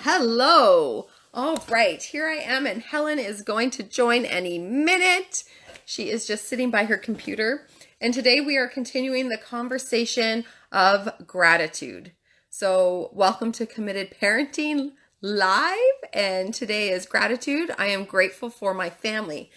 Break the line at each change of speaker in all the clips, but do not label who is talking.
Hello. All right, here I am, and Helen is going to join any minute. She is just sitting by her computer. And today we are continuing the conversation of gratitude. So, welcome to Committed Parenting Live. And today is gratitude. I am grateful for my family.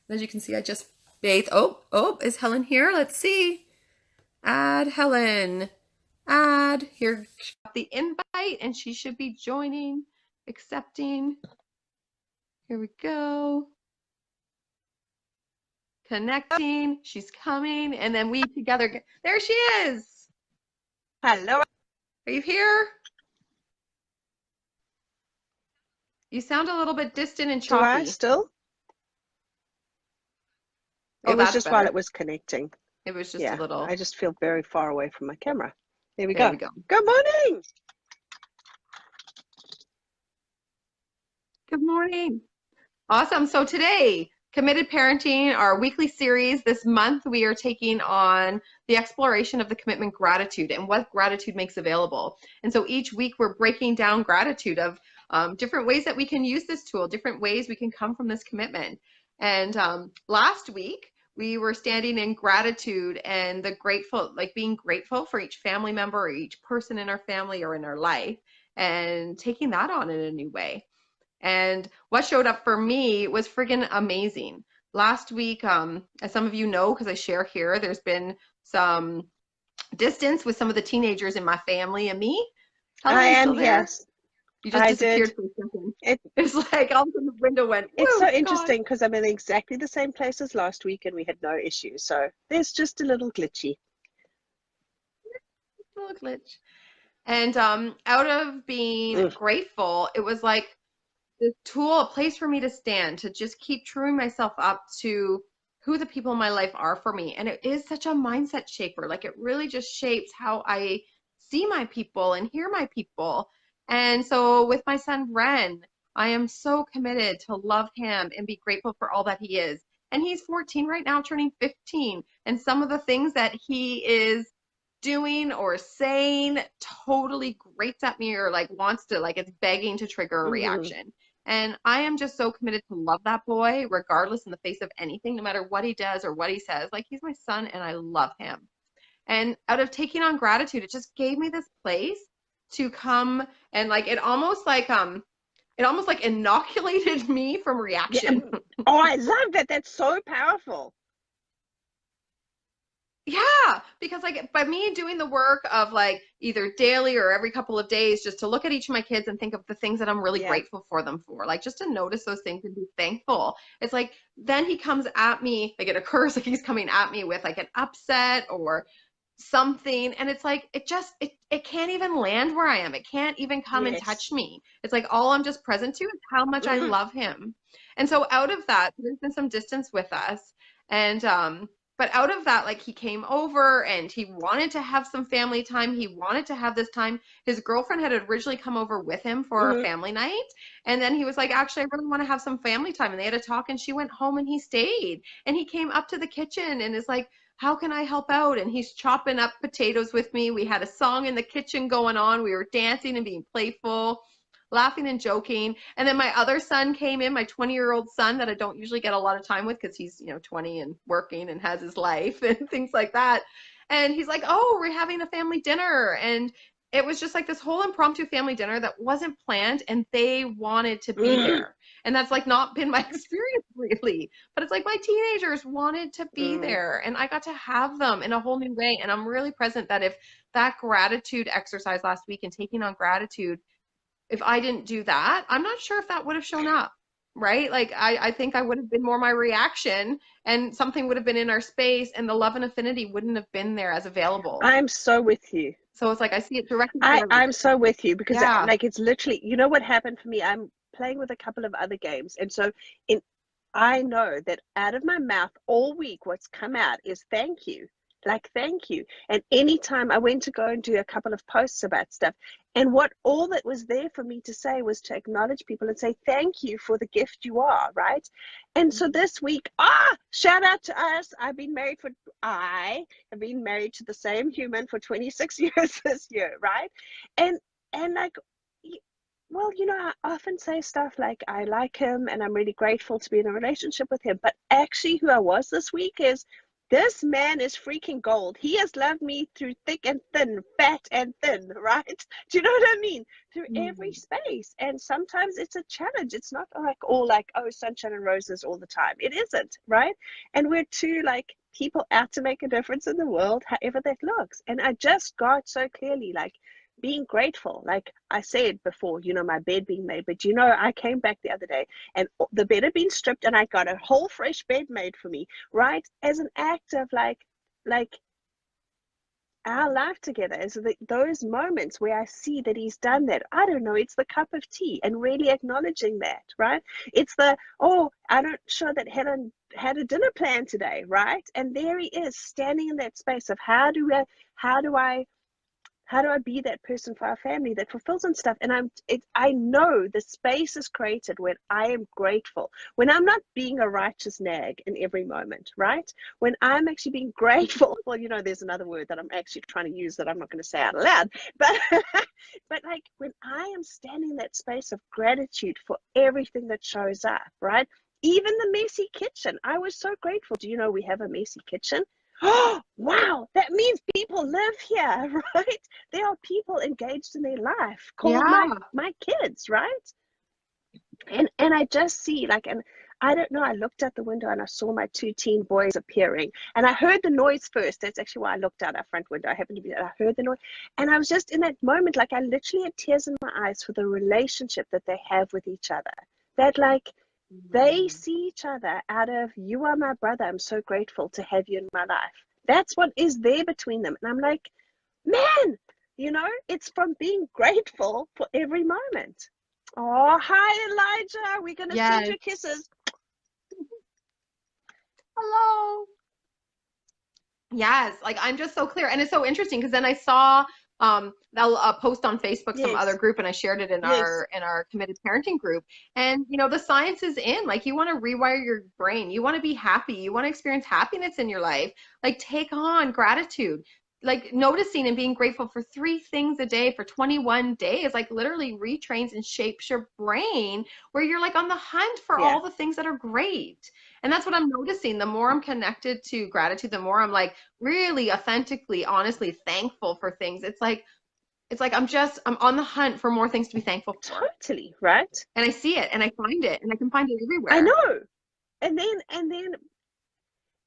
As you can see, I just bathed. Oh, is Helen here? Let's see. Add Helen. Add. Here, the invite, and she should be joining, accepting. Here we go. Connecting. She's coming, and then we together. There she is.
Hello.
Are you here? You sound a little bit distant and choppy.
Do I still?
Oh,
it was
that's
just
better.
while it was connecting.
It was just
Yeah,
a little.
I just feel very far away from my camera. There we
There
go.
we go.
Good morning.
Good morning. Awesome. So today, Committed Parenting, our weekly series, this month we are taking on the exploration of the commitment gratitude and what gratitude makes available. And so each week we're breaking down gratitude of different ways that we can use this tool, different ways we can come from this commitment. And last week we were standing in gratitude and the grateful, like being grateful for each family member or each person in our family or in our life, and taking that on in a new way. And what showed up for me was friggin' amazing. Last week, as some of you know, because I share here, there's been some distance with some of the teenagers in my family and me. Helen,
I
are you
am
still there?
yes.
You just
I
disappeared
did.
for a second.
It,
It's like all of a sudden the window went,
it's so
whoa,
interesting because I'm in exactly the same place as last week and we had no issues. So there's just a little glitchy.
little glitch. And out of being grateful, it was like this tool, a place for me to stand, to just keep truing myself up to who the people in my life are for me. And it is such a mindset shaper. Like it really just shapes how I see my people and hear my people. And so with my son, Ren, I am so committed to love him and be grateful for all that he is. And he's 14 right now, turning 15. And some of the things that he is doing or saying totally grates at me or like wants to, like it's begging to trigger a reaction. And I am just so committed to love that boy, regardless in the face of anything, no matter what he does or what he says. Like he's my son and I love him. And out of taking on gratitude, it just gave me this place to come and like it almost like inoculated me from reaction.
Yeah. Oh, I love that. That's so powerful.
Yeah, because like by me doing the work of like either daily or every couple of days, just to look at each of my kids and think of the things that I'm really grateful for them for, like just to notice those things and be thankful. It's like then he comes at me, like it occurs like he's coming at me with like an upset or something, and it's like it can't even land where I am. It can't even come and touch me. It's like all I'm just present to is how much I love him. And so out of that, there's been some distance with us, and but out of that, like he came over and he wanted to have some family time. He wanted to have this time. His girlfriend had originally come over with him for a family night. And then he was like, actually, I really want to have some family time. And they had a talk and she went home and he stayed. And he came up to the kitchen and is like, how can I help out? And he's chopping up potatoes with me. We had a song in the kitchen going on. We were dancing and being playful, laughing and joking. And then my other son came in, my 20-year-old son that I don't usually get a lot of time with because he's, 20 and working and has his life and things like that. And he's like, oh, we're having a family dinner. And it was just like this whole impromptu family dinner that wasn't planned and they wanted to be
Mm,
there. And that's like not been my experience lately. But it's like my teenagers wanted to be
mm.
there and I got to have them in a whole new way. And I'm really present that if that gratitude exercise last week and taking on gratitude, if I didn't do that, I'm not sure if that would have shown up. Right? Like I think I would have been more my reaction and something would have been in our space and the love and affinity wouldn't have been there as available.
I'm so with you.
So it's like I see it directly
I'm
correlated.
so with you because
Yeah.
like it's literally, you know what happened for me? I'm playing with a couple of other games. And so in I know that out of my mouth all week, what's come out is thank you. Like, thank you. And anytime I went to go and do a couple of posts about stuff, and what all that was there for me to say was to acknowledge people and say, thank you for the gift you are, right? And so this week, shout out to us. I have been married to the same human for 26 years this year, right? And, and like, well, you know, I often say stuff like, I like him and I'm really grateful to be in a relationship with him. But actually, who I was this week is this man is freaking gold. He has loved me through thick and thin, fat and thin, right? Do you know what I mean? Through every
Mm.
space. And sometimes it's a challenge. It's not like all like, oh, sunshine and roses all the time. It isn't, right? And we're two like people out to make a difference in the world, however that looks. And I just got so clearly like, being grateful, like I said before, you know, my bed being made, but you know, I came back the other day and the bed had been stripped and I got a whole fresh bed made for me, right? As an act of like our life together is those moments where I see that he's done that. I don't know, it's the cup of tea and really acknowledging that, right? It's the, oh, I'm not sure that Helen had a dinner plan today, right? And there he is standing in that space of how do I how do I be that person for our family that fulfills and stuff? And I know the space is created when I am grateful, when I'm not being a righteous nag in every moment, right? When I'm actually being grateful. Well, you know, there's another word that I'm actually trying to use that I'm not going to say out loud, but but like when I am standing in that space of gratitude for everything that shows up, right? Even the messy kitchen. I was so grateful. Do you know we have a messy kitchen? Oh, wow, that means people live here, right? There are people engaged in their life called
Yeah.
my kids, right? And I just see like, and I don't know, I looked out the window and I saw my two teen boys appearing and I heard the noise first. That's actually why I looked out our front window. I happened to be there. I heard the noise and I was just in that moment, like I literally had tears in my eyes for the relationship that they have with each other. That like they
Mm.
see each other out of, you are my brother. I'm so grateful to have you in my life. That's what is there between them. And I'm like, man, you know, it's from being grateful for every moment. Oh, hi, Elijah. We're going to send
Yes.
you kisses.
Hello. Yes, like I'm just so clear. And it's so interesting because then I saw a post on Facebook, some other
Yes,
group, and I shared it in
yes,
our committed parenting group. And you know, the science is in. Like you want to rewire your brain. You want to be happy. You want to experience happiness in your life. Like take on gratitude. Like noticing and being grateful for three things a day for 21 days, like literally retrains and shapes your brain where you're like on the hunt for
yeah,
all the things that are great. And that's what I'm noticing. The more I'm connected to gratitude, the more I'm like really authentically, honestly thankful for things. It's like I'm on the hunt for more things to be thankful for.
totally, right?
And I see it and I find it and I can find it
I
everywhere.
know. And then, and then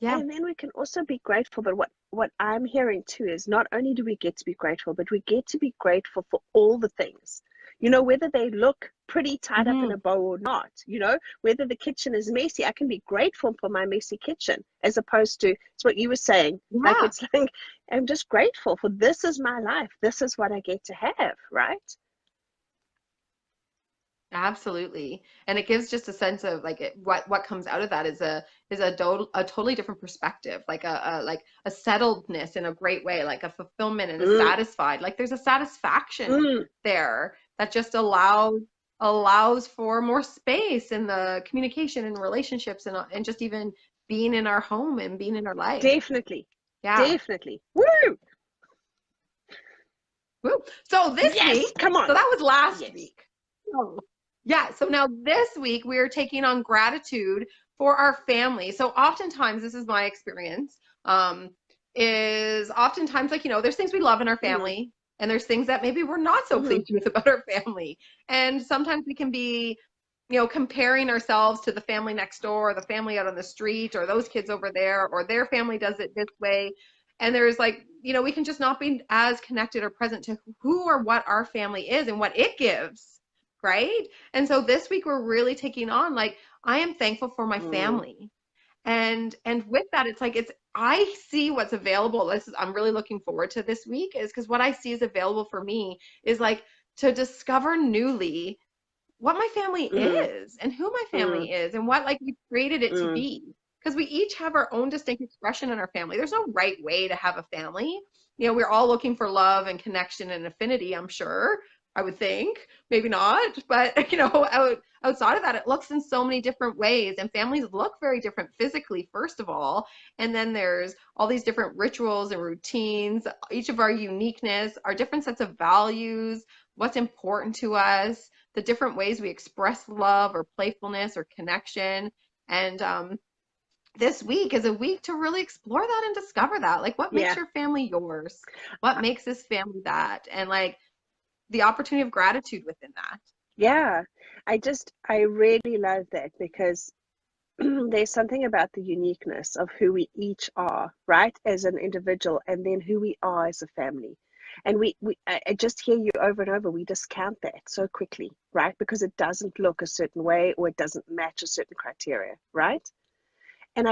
Yeah.
And then we can also be grateful. But what I'm hearing too is not only do we get to be grateful, but we get to be grateful for all the things. You know, whether they look pretty tied up in
Hmm.
a bow or not, you know, whether the kitchen is messy, I can be grateful for my messy kitchen as opposed to, it's what you were saying. Like,
Yeah.
it's like, I'm just grateful for this is my life. This is what I get to have, right?
Absolutely. And it gives just a sense of like what comes out of that is a totally different perspective, like a settledness in a great way, like a fulfillment and a
Mm,
satisfied. Like there's a satisfaction
mm.
there that just allows for more space in the communication and relationships and just even being in our home and being in our life.
Definitely.
Yeah.
Definitely. Woo!
Woo. So this
Yes,
week,
come
so
on.
that was last
Yes.
week. So, yeah, so now this week we are taking on gratitude for our family. So oftentimes this is my experience. is oftentimes like, there's things we love in our
Mm-hmm.
family, and there's things that maybe we're not so
Mm-hmm.
pleased with about our family. And sometimes we can be, comparing ourselves to the family next door, or the family out on the street, or those kids over there, or their family does it this way. And there's like, we can just not be as connected or present to who or what our family is and what it gives. Right. And so this week we're really taking on like, I am thankful for my
Mm,
family. And with that, it's like I see what's available. I'm really looking forward to this week, is because what I see is available for me is like to discover newly what my family
mm,
is and who my
mm,
family is and what like we created it to
mm.
be. Because we each have our own distinct expression in our family. There's no right way to have a family. We're all looking for love and connection and affinity, I'm sure. I would think, maybe not, but outside of that, it looks in so many different ways, and families look very different physically, first of all, and then there's all these different rituals and routines, each of our uniqueness, our different sets of values, what's important to us, the different ways we express love or playfulness or connection. And this week is a week to really explore that and discover that. Like, what makes
Yeah.
your family yours? What makes this family that? And like the opportunity of gratitude within that.
Yeah. I really love that because there's something about the uniqueness of who we each are, right, as an individual, and then who we are as a family. And I just hear you over and over, we discount that so quickly, right? Because it doesn't look a certain way or it doesn't match a certain criteria, right? And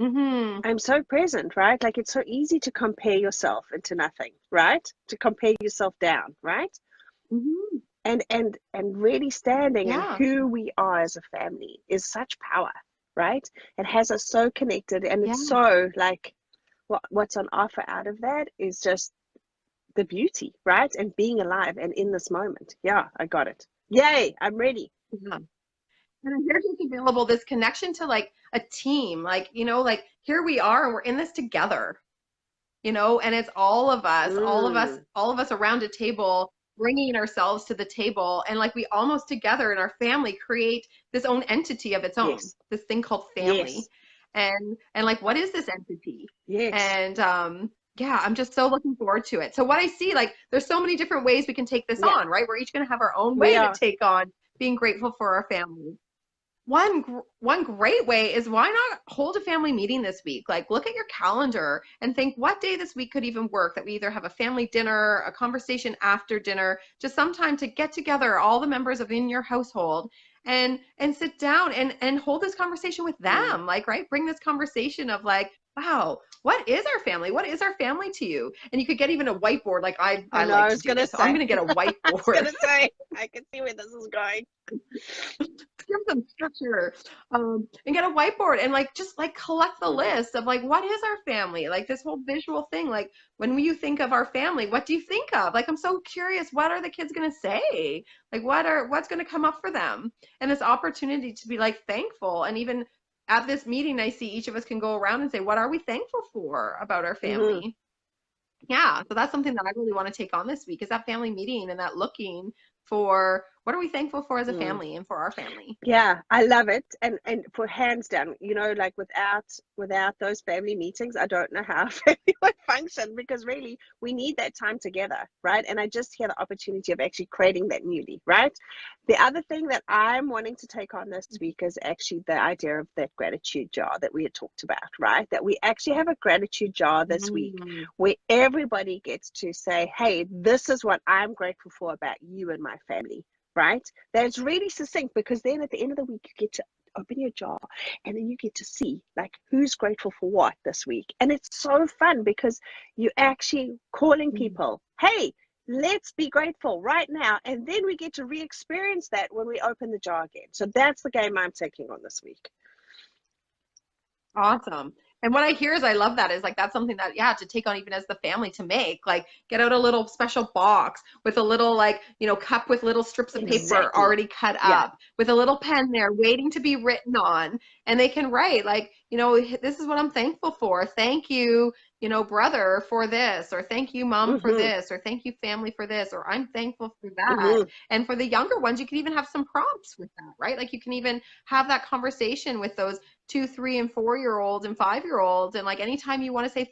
Mm-hmm.
I'm so present, right? Like it's so easy to compare yourself into nothing, right? To compare yourself down, right?
Mm-hmm.
And really standing in
Yeah.
who we are as a family is such power, right? It has us so connected, and
Yeah.
it's so like what's on offer out of that is just the beauty, right? And being alive and in this moment. Yeah, I got it. Yay, I'm ready.
Yeah. And here's what's available, this connection to like a team, like, like here we are and we're in this together, and it's
Mm,
all of us around a table, bringing ourselves to the table. And like we almost together in our family create this own entity of its own,
yes,
this thing called family.
yes,
And like, what is this entity?
yes.
And yeah, I'm just so looking forward to it. So what I see, like, there's so many different ways we can take this
Yeah,
on, right? We're each going to have our own
we
way to
are.
take on being grateful for our family. One great way is, why not hold a family meeting this week? Like, look at your calendar and think what day this week could even work, that we either have a family dinner, a conversation after dinner, just some time to get together all the members of in your household, and sit down and hold this conversation with
Mm.
them. Like, right, bring this conversation of like, wow, what is our family? What is our family to you? And you could get even a whiteboard, like
I
I
know, I
like to
was
do
gonna
this, so I'm
say.
going to get a
I was
whiteboard.
gonna say, I can see where this is going.
Give some structure, and get a whiteboard and like just like collect the
Mm-hmm.
list of like, what is our family, like this whole visual thing. Like, when you think of our family, what do you think of? Like, I'm so curious, what are the kids going to say? Like, what's going to come up for them? And this opportunity to be like thankful. And even at this meeting, I see each of us can go around and say, what are we thankful for about our
Mm-hmm.
family? Yeah, so that's something that I really want to take on this week, is that family meeting and that looking for what are we thankful for as a
Mm.
family and for our family.
Yeah, I love it. And for hands down, like without those family meetings, I don't know how a family would function because really we need that time together, right? And I just hear the opportunity of actually creating that newly, right? The other thing that I'm wanting to take on this week is actually the idea of that gratitude jar that we had talked about, right? That we actually have a gratitude jar this week
Mm,
where everybody gets to say, hey, this is what I'm grateful for about you and my family, right? That's really succinct because then at the end of the week, you get to open your jar and then you get to see like who's grateful for what this week. And it's so fun because you're actually calling
mm.
people, hey, let's be grateful right now. And then we get to re experience that when we open the jar again. So that's the game I'm taking on this week.
Awesome. And what I hear is, I love that, is like that's something that, yeah, to take on even as the family, to make like, get out a little special box with a little like, cup with little strips of paper
Exactly.
already cut
Yeah.
up, with a little pen there waiting to be written on, and they can write like, this is what I'm thankful for. Thank you, brother, for this, or thank you, mom, for
Mm-hmm.
this, or thank you, family, for this, or I'm thankful for that.
Mm-hmm.
And for the younger ones, you can even have some prompts with that, right? Like, you can even have that conversation with those 2, 3, and 4-year-olds and 5-year-olds. And like anytime you want to say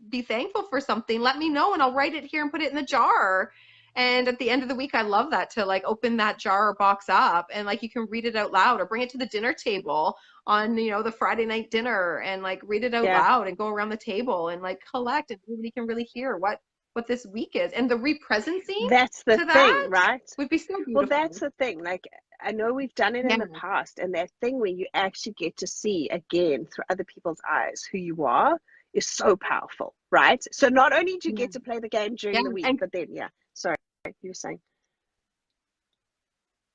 be thankful for something, let me know and I'll write it here and put it in the jar. And at the end of the week, I love that, to like open that jar or box up and like you can read it out loud or bring it to the dinner table on, you know, the Friday night dinner and like read it out
Yeah.
loud and go around the table and like collect, and everybody can really hear what this week is. And the representing
That's the
to
thing,
that
right?
would be so
Well,
beautiful.
that's the thing. Like, I know we've done it in the past, and that thing where you actually get to see again through other people's eyes who you are is so powerful, right? So not only do you get to play the game during the week, but then, sorry, you were saying.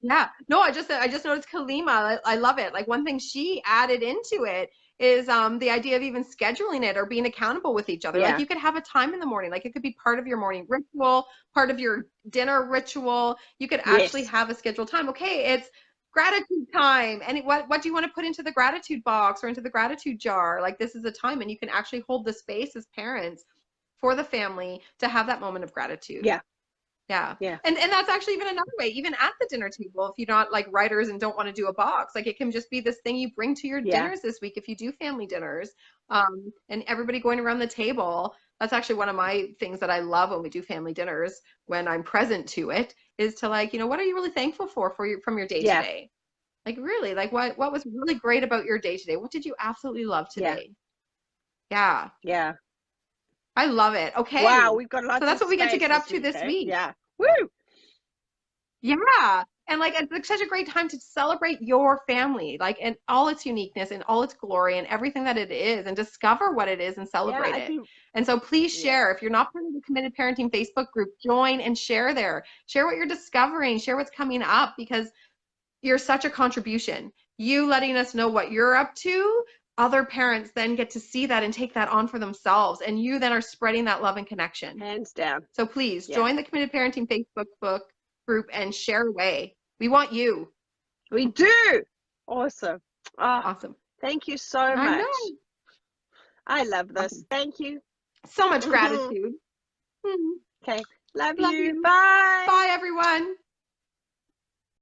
Yeah, no, I just noticed Kalima. I love it. Like one thing she added into it is the idea of even scheduling it or being accountable with each other. Like you could have a time in the morning. Like it could be part of your morning ritual, part of your dinner ritual. You could actually have a scheduled time. Okay, it's gratitude time. And what do you want to put into the gratitude box or into the gratitude jar? Like this is a time, and you can actually hold the space as parents for the family to have that moment of gratitude.
Yeah.
Yeah. And that's actually even another way, even at the dinner table, if you're not like writers and don't want to do a box, like it can just be this thing you bring to your dinners this week if you do family dinners. And everybody going around the table. That's actually one of my things that I love when we do family dinners, when I'm present to it, is to like, you know, what are you really thankful for from your day to day? Like really, like what was really great about your day today? What did you absolutely love today? Yeah. I love it. Okay.
Wow, we've got lots
So that's
of
what we get to get up
this
to
week,
this week.
Yeah. Woo!
Yeah. And like it's such a great time to celebrate your family, like in all its uniqueness and all its glory and everything that it is, and discover what it is and celebrate it. And so please share. If you're not part of the Committed Parenting Facebook group, join and share there. Share what you're discovering, share what's coming up, because you're such a contribution. You letting us know what you're up to, other parents then get to see that and take that on for themselves. And you then are spreading that love and connection.
Hands down.
So please join the Committed Parenting Facebook group and share away. We want you.
We do. Awesome. Oh,
awesome.
Thank you so much.
Know.
I love this.
Awesome.
Thank you.
So much gratitude.
Okay. Love you. Bye.
Bye, everyone.